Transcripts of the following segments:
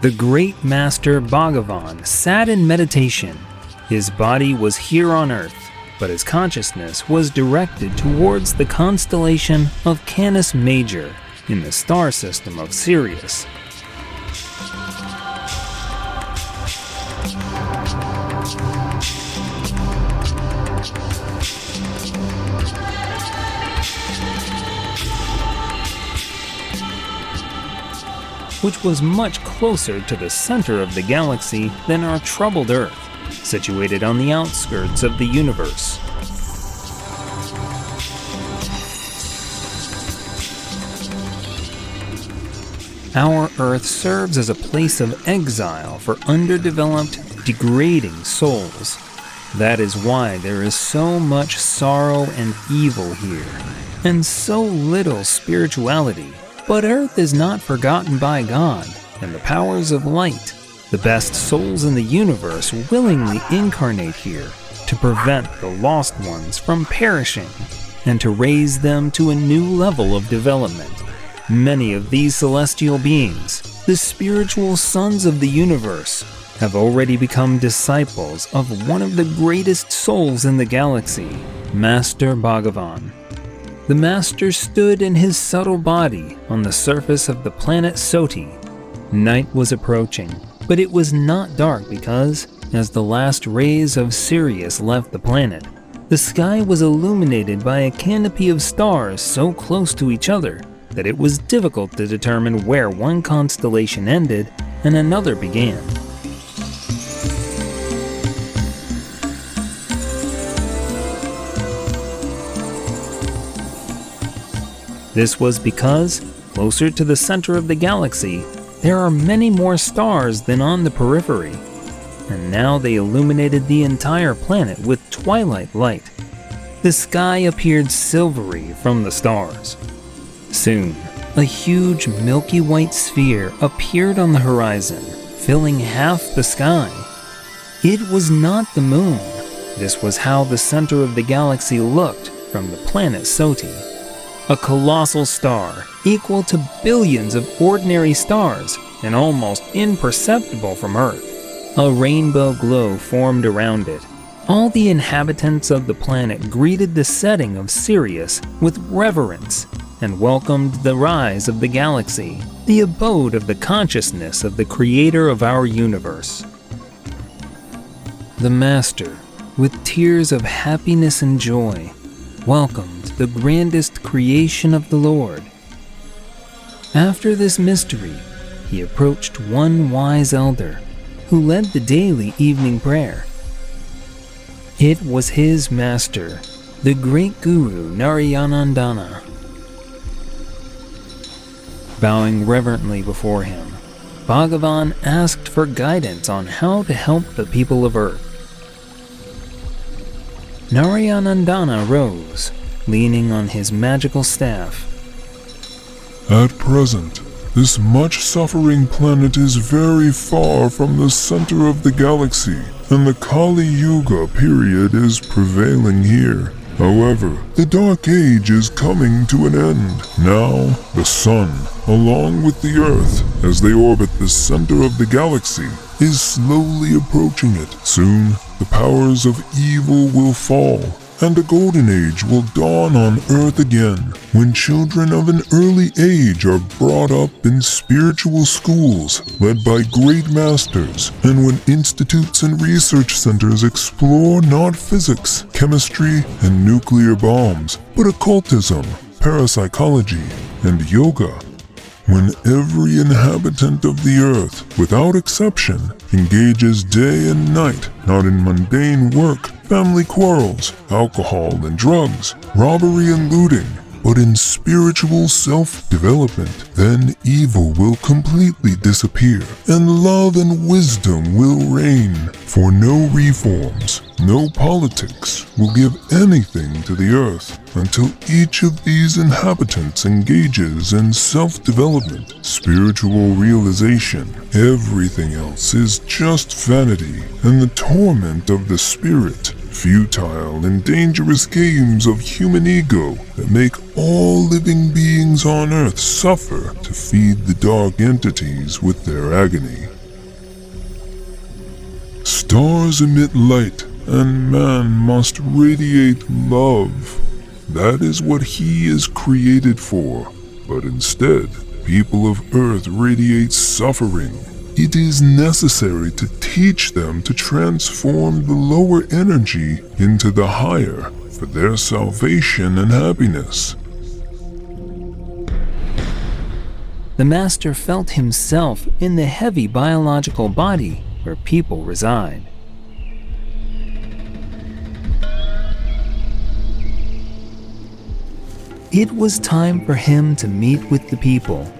The great master Bhagavan sat in meditation. His body was here on earth, but his consciousness was directed towards the constellation of Canis Major in the star system of Sirius. Which was much closer to the center of the galaxy than our troubled Earth, situated on the outskirts of the universe. Our Earth serves as a place of exile for underdeveloped, degrading souls. That is why there is so much sorrow and evil here, and so little spirituality. But Earth is not forgotten by God and the powers of light. The best souls in the universe willingly incarnate here to prevent the lost ones from perishing and to raise them to a new level of development. Many of these celestial beings, the spiritual sons of the universe, have already become disciples of one of the greatest souls in the galaxy, Master Bhagavan. The Master stood in his subtle body on the surface of the planet Soti. Night was approaching, but it was not dark because, as the last rays of Sirius left the planet, the sky was illuminated by a canopy of stars so close to each other that it was difficult to determine where one constellation ended and another began. This was because, closer to the center of the galaxy, there are many more stars than on the periphery, and now they illuminated the entire planet with twilight light. The sky appeared silvery from the stars. Soon, a huge milky white sphere appeared on the horizon, filling half the sky. It was not the moon. This was how the center of the galaxy looked from the planet Soti. A colossal star, equal to billions of ordinary stars and almost imperceptible from Earth. A rainbow glow formed around it. All the inhabitants of the planet greeted the setting of Sirius with reverence and welcomed the rise of the galaxy, the abode of the consciousness of the creator of our universe. The Master, with tears of happiness and joy, welcomed the grandest creation of the Lord. After this mystery, he approached one wise elder who led the daily evening prayer. It was his master, the great guru Naranandana. Bowing reverently before him, Bhagavan asked for guidance on how to help the people of Earth. Naranandana rose, leaning on his magical staff. At present, this much-suffering planet is very far from the center of the galaxy, and the Kali Yuga period is prevailing here. However, the Dark Age is coming to an end. Now, the Sun, along with the Earth, as they orbit the center of the galaxy, is slowly approaching it. Soon, the powers of evil will fall, and a golden age will dawn on Earth again, when children of an early age are brought up in spiritual schools led by great masters, and when institutes and research centers explore not physics, chemistry, and nuclear bombs, but occultism, parapsychology, and yoga. When every inhabitant of the earth, without exception, engages day and night, not in mundane work, family quarrels, alcohol and drugs, robbery and looting, but in spiritual self-development, then evil will completely disappear, and love and wisdom will reign. For no reforms, no politics will give anything to the earth until each of these inhabitants engages in self-development, spiritual realization. Everything else is just vanity and the torment of the spirit, futile and dangerous games of human ego that make all living beings on earth suffer to feed the dark entities with their agony. Stars emit light, and man must radiate love. That is what he is created for. But instead, people of Earth radiate suffering. It is necessary to teach them to transform the lower energy into the higher for their salvation and happiness. The master felt himself in the heavy biological body where people reside. It was time for him to meet with the people.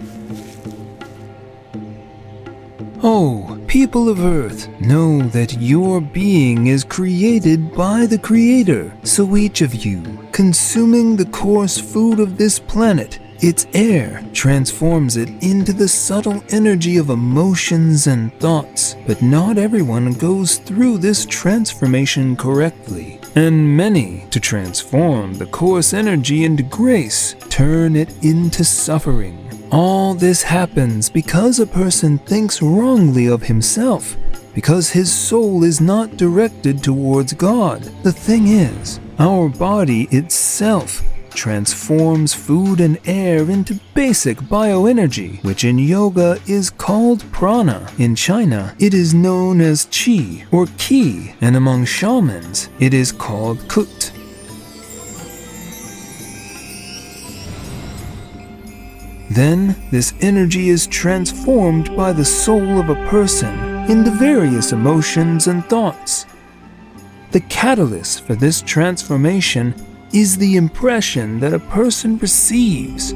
Oh, people of Earth, know that your being is created by the Creator. So each of you, consuming the coarse food of this planet, its air, transforms it into the subtle energy of emotions and thoughts. But not everyone goes through this transformation correctly. And many, to transform the coarse energy into grace, turn it into suffering. All this happens because a person thinks wrongly of himself, because his soul is not directed towards God. The thing is, our body itself transforms food and air into basic bioenergy, which in yoga is called prana. In China, it is known as qi or qi, and among shamans, it is called kut. Then, this energy is transformed by the soul of a person into various emotions and thoughts. The catalyst for this transformation is the impression that a person receives.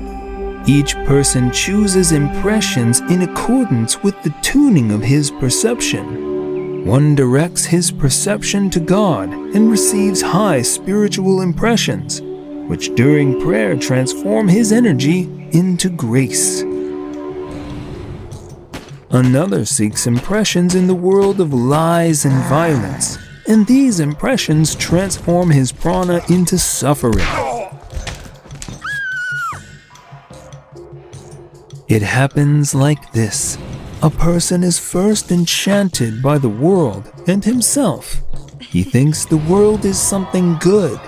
Each person chooses impressions in accordance with the tuning of his perception. One directs his perception to God and receives high spiritual impressions, which during prayer transform his energy into grace. Another seeks impressions in the world of lies and violence, and these impressions transform his prana into suffering. It happens like this. A person is first enchanted by the world and himself. He thinks the world is something good,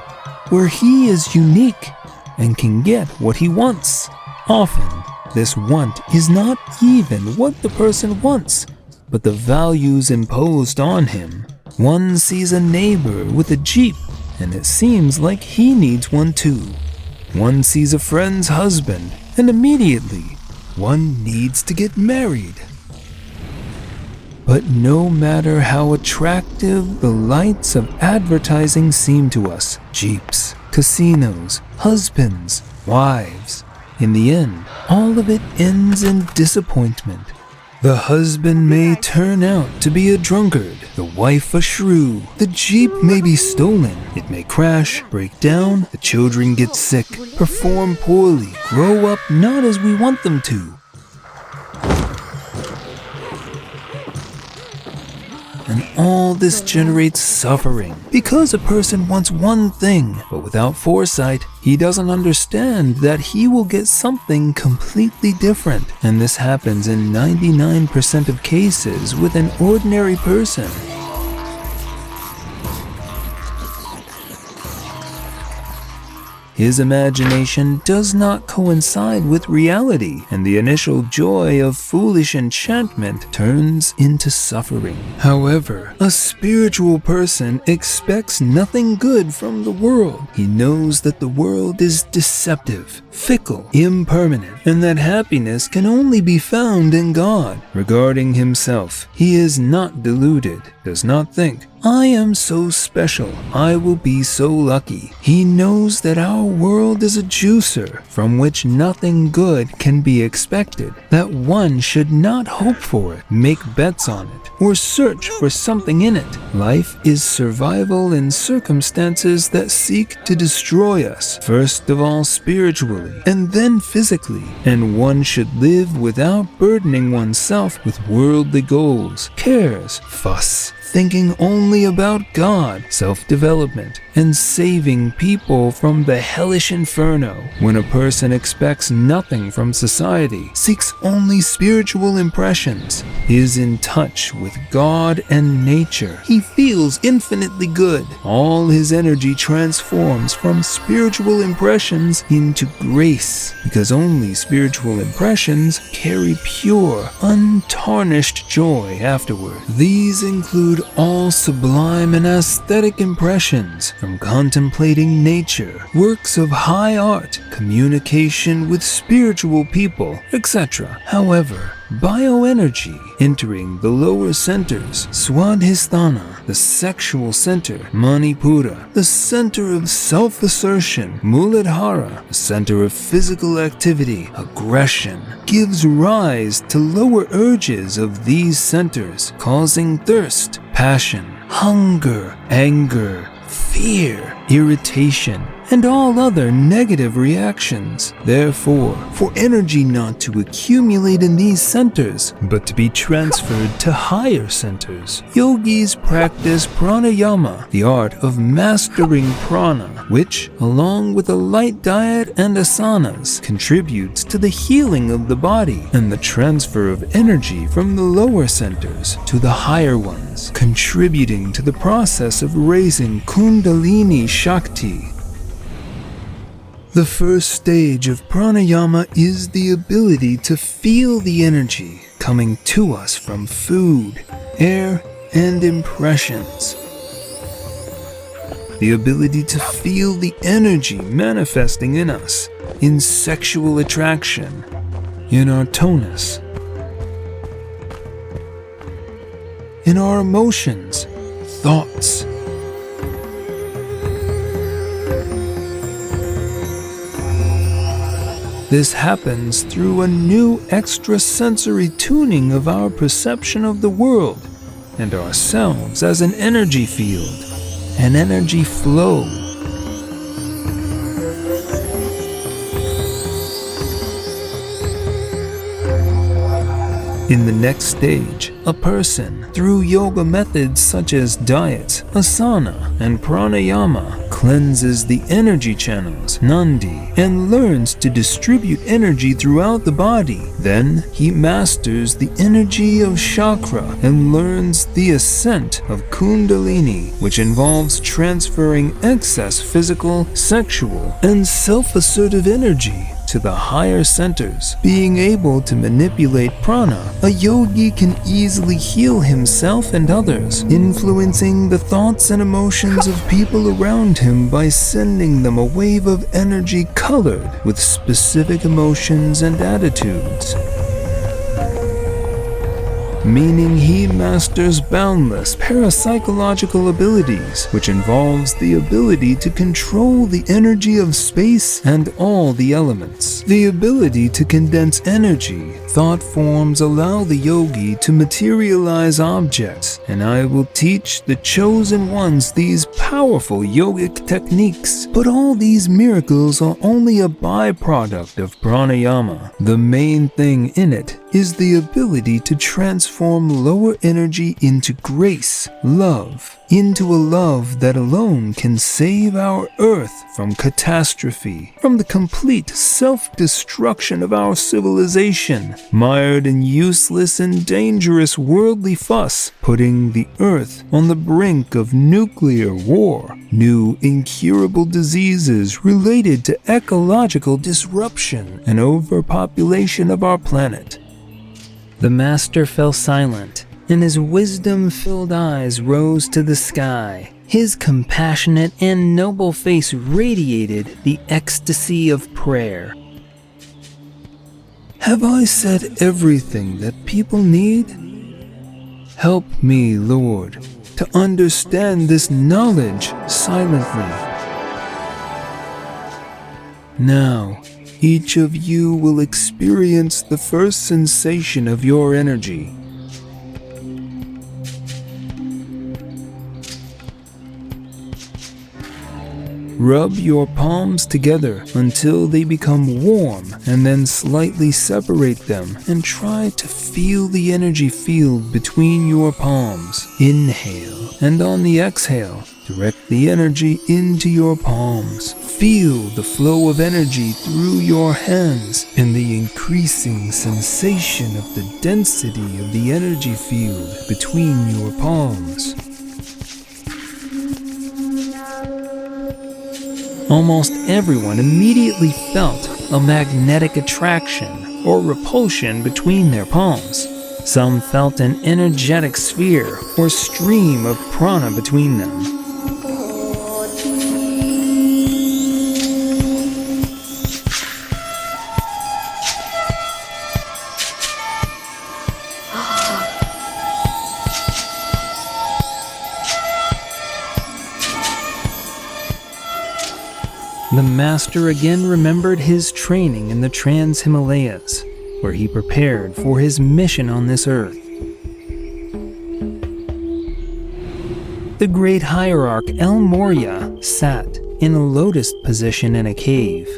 where he is unique and can get what he wants. Often, this want is not even what the person wants, but the values imposed on him. One sees a neighbor with a Jeep, and it seems like he needs one too. One sees a friend's husband, and immediately, one needs to get married. But no matter how attractive the lights of advertising seem to us, Jeeps, casinos, husbands, wives, in the end, all of it ends in disappointment. The husband may turn out to be a drunkard, the wife a shrew. The Jeep may be stolen, it may crash, break down, the children get sick, perform poorly, grow up not as we want them to. And all this generates suffering, because a person wants one thing, but without foresight, he doesn't understand that he will get something completely different. And this happens in 99% of cases with an ordinary person. His imagination does not coincide with reality, and the initial joy of foolish enchantment turns into suffering. However, a spiritual person expects nothing good from the world. He knows that the world is deceptive, fickle, impermanent, and that happiness can only be found in God. Regarding himself, he is not deluded, does not think, I am so special, I will be so lucky. He knows that our world is a juicer from which nothing good can be expected, that one should not hope for it, make bets on it, or search for something in it. Life is survival in circumstances that seek to destroy us, first of all spiritually, and then physically, and one should live without burdening oneself with worldly goals, cares, fuss, thinking only only about God, self-development, and saving people from the hellish inferno. When a person expects nothing from society, seeks only spiritual impressions, is in touch with God and nature, he feels infinitely good. All his energy transforms from spiritual impressions into grace, because only spiritual impressions carry pure, untarnished joy afterward. These include all sublime and aesthetic impressions, from contemplating nature, works of high art, communication with spiritual people, etc. However, bioenergy entering the lower centers, Swadhisthana, the sexual center, Manipura, the center of self-assertion, Muladhara, the center of physical activity, aggression, gives rise to lower urges of these centers, causing thirst, passion, hunger, anger, fear, irritation, and all other negative reactions. Therefore, for energy not to accumulate in these centers, but to be transferred to higher centers, yogis practice Pranayama, the art of mastering prana, which, along with a light diet and asanas, contributes to the healing of the body and the transfer of energy from the lower centers to the higher ones, contributing to the process of raising Kundalini Shakti. The first stage of pranayama is the ability to feel the energy coming to us from food, air, and impressions. The ability to feel the energy manifesting in us, in sexual attraction, in our tonus, in our emotions, thoughts. This happens through a new extrasensory tuning of our perception of the world and ourselves as an energy field, an energy flow. In the next stage, a person, through yoga methods such as diet, asana, and pranayama, cleanses the energy channels, nandi, and learns to distribute energy throughout the body. Then he masters the energy of chakra and learns the ascent of kundalini, which involves transferring excess physical, sexual, and self-assertive energy to the higher centers. Being able to manipulate prana, a yogi can easily heal himself and others, influencing the thoughts and emotions of people around him by sending them a wave of energy colored with specific emotions and attitudes. Meaning he masters boundless parapsychological abilities, which involves the ability to control the energy of space and all the elements. The ability to condense energy, thought forms allow the yogi to materialize objects, and I will teach the chosen ones these powerful yogic techniques. But all these miracles are only a byproduct of pranayama. The main thing in it is the ability to transform lower energy into grace, love, into a love that alone can save our earth from catastrophe, from the complete self-destruction of our civilization, mired in useless and dangerous worldly fuss, putting the earth on the brink of nuclear war, new incurable diseases related to ecological disruption and overpopulation of our planet. The master fell silent, and his wisdom-filled eyes rose to the sky. His compassionate and noble face radiated the ecstasy of prayer. Have I said everything that people need? Help me, Lord, to understand this knowledge silently. Now, each of you will experience the first sensation of your energy. Rub your palms together until they become warm, and then slightly separate them and try to feel the energy field between your palms. Inhale, and on the exhale, direct the energy into your palms. Feel the flow of energy through your hands and the increasing sensation of the density of the energy field between your palms. Almost everyone immediately felt a magnetic attraction or repulsion between their palms. Some felt an energetic sphere or stream of prana between them. The master again remembered his training in the Trans-Himalayas, where he prepared for his mission on this earth. The great hierarch El Morya sat in a lotus position in a cave.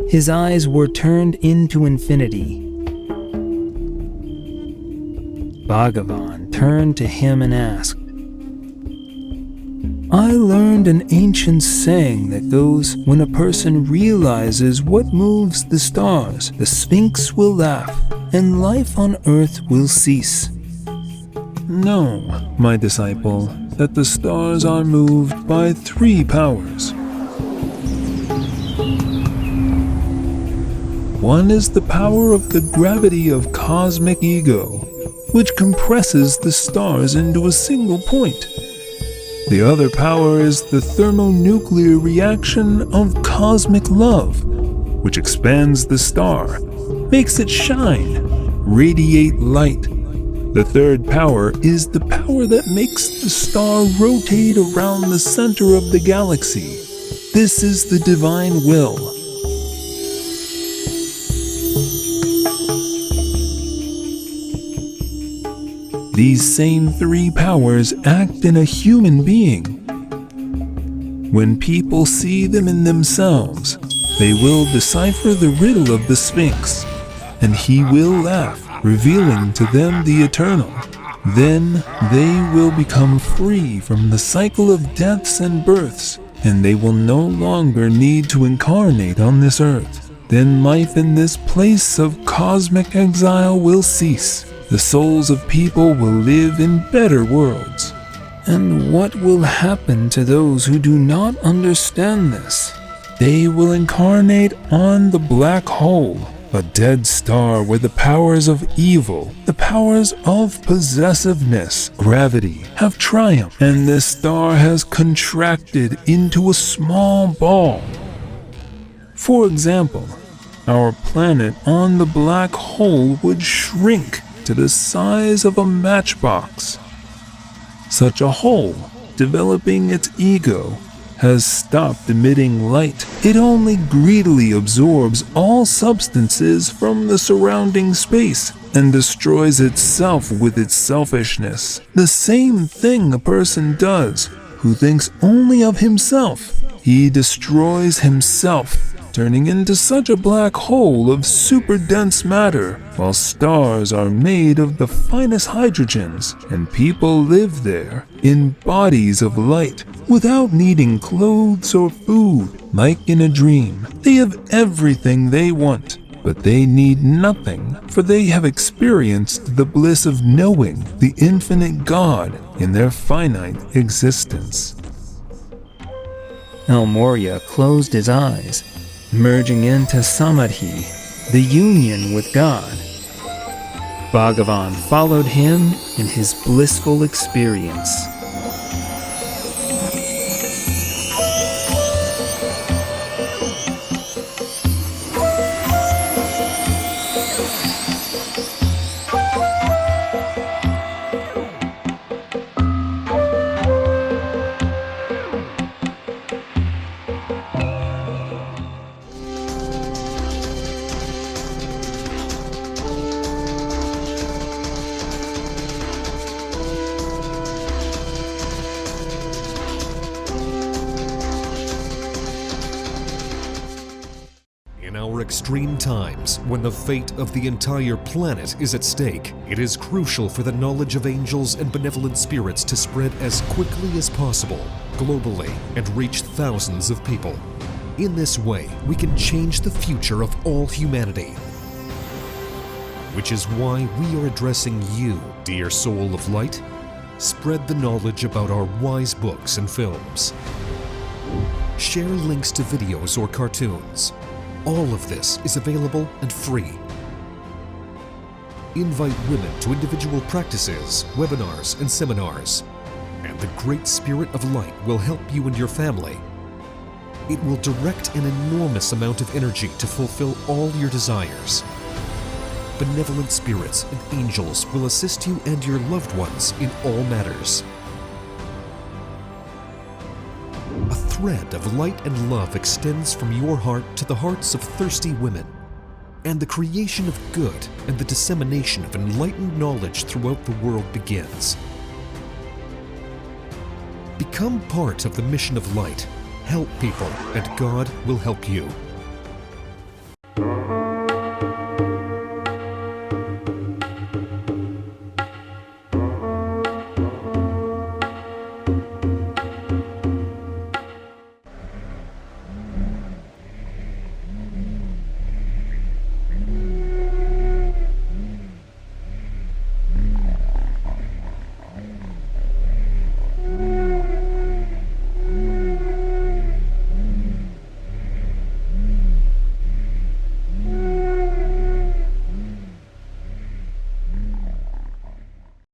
His eyes were turned into infinity. Bhagavan turned to him and asked, I learned an ancient saying that goes, when a person realizes what moves the stars, the Sphinx will laugh, and life on earth will cease. Know, my disciple, that the stars are moved by 3 powers. One is the power of the gravity of cosmic ego, which compresses the stars into a single point. The other power is the thermonuclear reaction of cosmic love, which expands the star, makes it shine, radiate light. The third power is the power that makes the star rotate around the center of the galaxy. This is the divine will. These same 3 powers act in a human being. When people see them in themselves, they will decipher the riddle of the Sphinx, and he will laugh, revealing to them the eternal. Then they will become free from the cycle of deaths and births, and they will no longer need to incarnate on this earth. Then life in this place of cosmic exile will cease. The souls of people will live in better worlds. And what will happen to those who do not understand this? They will incarnate on the black hole, a dead star where the powers of evil, the powers of possessiveness, gravity, have triumphed, and this star has contracted into a small ball. For example, our planet on the black hole would shrink to the size of a matchbox. Such a hole, developing its ego, has stopped emitting light. It only greedily absorbs all substances from the surrounding space and destroys itself with its selfishness. The same thing a person does who thinks only of himself. He destroys himself, turning into such a black hole of super dense matter, while stars are made of the finest hydrogens, and people live there in bodies of light without needing clothes or food. Like in a dream, they have everything they want, but they need nothing, for they have experienced the bliss of knowing the infinite God in their finite existence. El Morya closed his eyes, merging into Samadhi, the union with God. Bhagavan followed him in his blissful experience. extreme times when the fate of the entire planet is at stake, it is crucial for the knowledge of angels and benevolent spirits to spread as quickly as possible, globally, and reach thousands of people. In this way, we can change the future of all humanity. Which is why we are addressing you, dear soul of light. Spread the knowledge about our wise books and films. Share links to videos or cartoons. All of this is available and free. Invite women to individual practices, webinars, and seminars. And the Great Spirit of Light will help you and your family. It will direct an enormous amount of energy to fulfill all your desires. Benevolent spirits and angels will assist you and your loved ones in all matters. A thread of light and love extends from your heart to the hearts of thirsty women, and the creation of good and the dissemination of enlightened knowledge throughout the world begins. Become part of the mission of light. Help people, and God will help you.